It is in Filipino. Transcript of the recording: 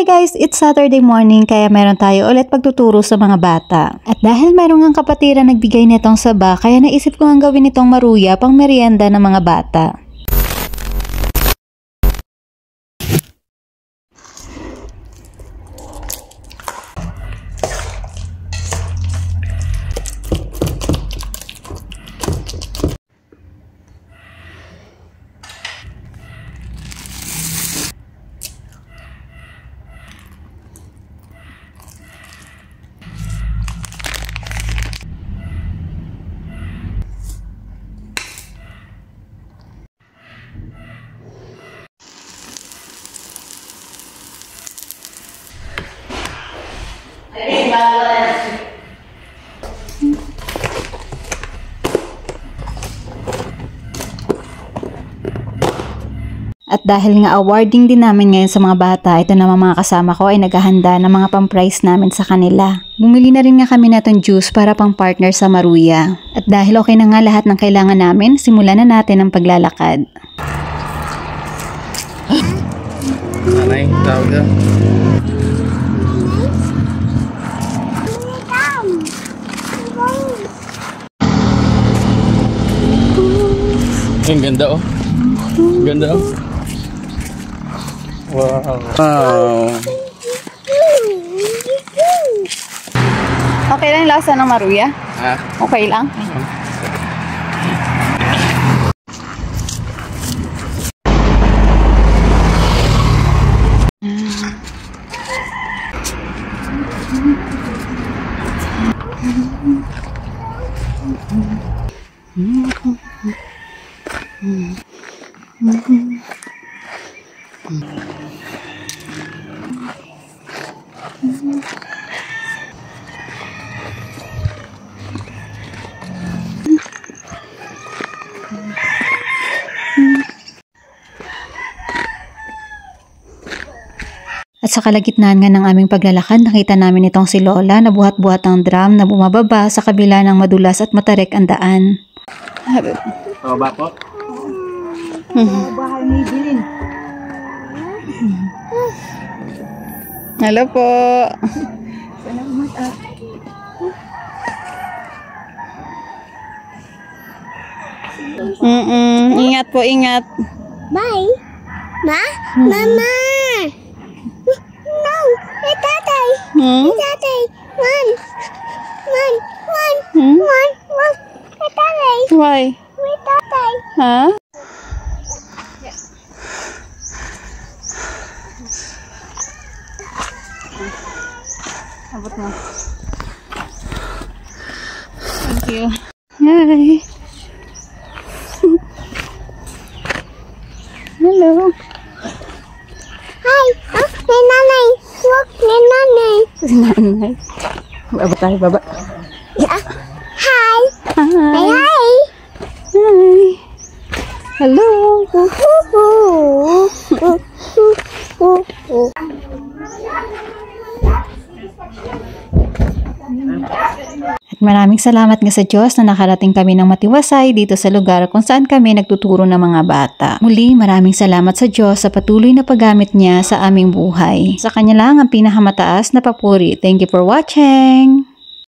Hi guys, it's Saturday morning kaya meron tayo ulit pagtuturo sa mga bata. At dahil meron ng kapatiran nagbigay nitong saba, kaya naisip ko ang gawin itong maruya pang merienda ng mga bata. At dahil nga awarding din namin ngayon sa mga bata, ito naman mga kasama ko ay naghahanda ng mga pang-prize namin sa kanila. Bumili na rin nga kami natong juice para pang partner sa maruya. At dahil okay na nga lahat ng kailangan namin, simulan na natin ang paglalakad. Nanay, tawag na. Ang ganda oh. Ganda oh. Wow. Okay lang yung lasa ng maruya? Ah? Okay lang? At sa kalagitnaan nga ng aming paglalakad, nakita namin itong si Lola na buhat-buhat ng drum na bumababa sa kabila ng madulas at matarik ang daan. Pababa po? Bahay ni Bilin. Hello po. Salamat ah. Ingat po, ingat. Bye. Ma? Mama! No! Hey, tatay! Hey, tatay! One! Hey, tatay! Why? Hey, tatay! Huh? Abot mo. Thank you. Hi. Hello. Hi! Oh, may nanay! Look, may nanay! Nanay. Baba tayo, baba. Yeah. Hi! Hi. Hi! Hi. Hello. At maraming salamat nga sa Diyos na nakarating kami ng matiwasay dito sa lugar kung saan kami nagtuturo ng mga bata. Muli, maraming salamat sa Diyos sa patuloy na paggamit niya sa aming buhay. Sa Kanya lang ang pinakamataas na papuri. Thank you for watching!